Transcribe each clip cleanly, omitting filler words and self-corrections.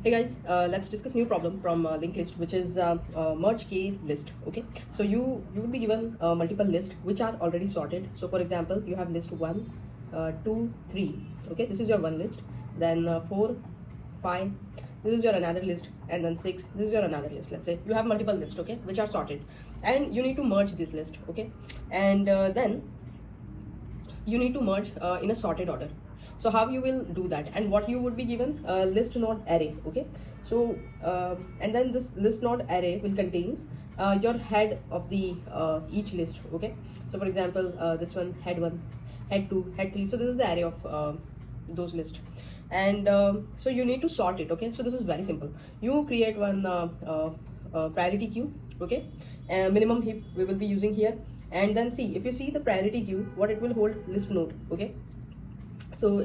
Hey guys, let's discuss new problem from linked list, which is merge k list. Okay, so you will be given multiple lists which are already sorted. So for example, you have list 1, 2, 3. Okay, this is your one list. Then 4, 5. This is your another list, and then 6. This is your another list. Let's say you have multiple lists. Okay, which are sorted, and you need to merge this list. Okay, and then you need to merge in a sorted order. So how you will do that, and what you would be given list node array. Okay, so and then this list node array will contains your head of the each list. Okay, so for example, this one head 1, head 2, head 3. So this is the array of those lists, and so you need to sort it. Okay, so this is very simple. You create one priority queue. Okay, minimum heap we will be using here, and then see, if you see the priority queue, what it will hold, list node. Okay, so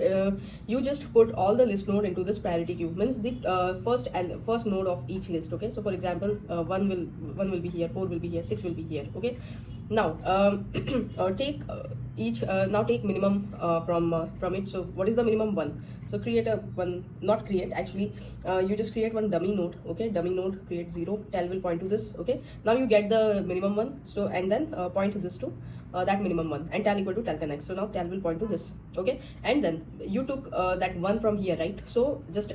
you just put all the list node into this priority queue, means the first node of each list. Okay, so for example, 1 will be here, 4 will be here, 6 will be here. Okay, now take each now take minimum from it. So what is the minimum? 1. So create a one, not create actually, you just create one dummy node. Okay, dummy node, create 0, tel will point to this. Okay, now you get the minimum 1. So and then point this to that minimum 1, and tel equal to tel connect. So now tel will point to this. Okay, and then you took that 1 from here, right? So just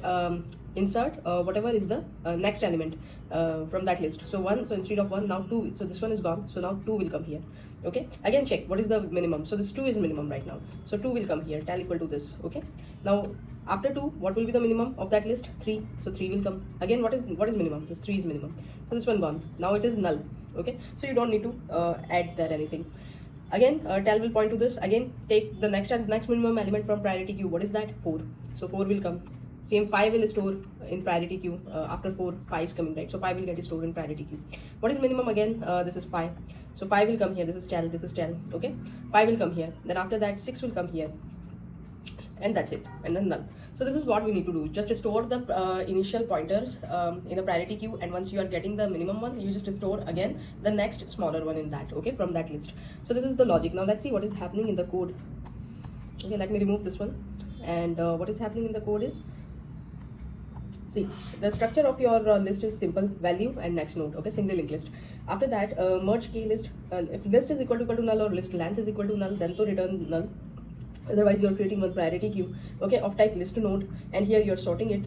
insert whatever is the next element from that list. So 1, so instead of 1, now 2. So this one is gone, so now 2 will come here. Okay, again check what is the minimum. So this 2 is minimum right now, so 2 will come here, tel equal to this. Okay, now after 2, what will be the minimum of that list? 3. So 3 will come again. What is minimum? This 3 is minimum, so this one gone, now it is null. Okay, so you don't need to add there anything. Again tel will point to this. Again take the next minimum element from priority queue. What is that? 4. So 4 will come. Same 5 will store in priority queue. After 4, 5 is coming, right? So 5 will get stored in priority queue. What is minimum again? This is 5. So 5 will come here. This is tel, this is tel. Okay, 5 will come here. Then after that 6 will come here, and that's it, and then null. So this is what we need to do. Just store the initial pointers in a priority queue, and once you are getting the minimum one, you just store again the next smaller one in that. Okay, from that list. So this is the logic. Now let's see what is happening in the code. Okay, let me remove this one, and what is happening in the code is, see, the structure of your list is simple: value and next node. Okay, single linked list. After that, merge k list. If list is equal to null or list length is equal to null, then to return null. Otherwise you are creating one priority queue, okay, of type list node, and here you are sorting it.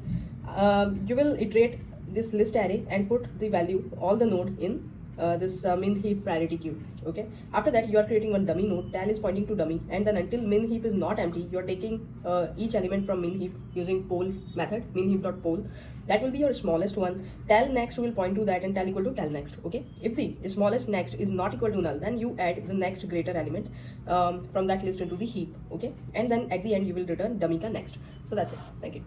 You will iterate this list array and put the value, all the node in this min heap priority queue. Okay, after that you are creating one dummy node. Tel is pointing to dummy, and then until min heap is not empty, you are taking each element from min heap using poll method, min heap dot poll. That will be your smallest one. Tel next will point to that, and tel equal to tel next. Okay, if the smallest next is not equal to null, then you add the next greater element from that list into the heap. Okay, and then at the end you will return dummy ka next. So that's it. Thank you.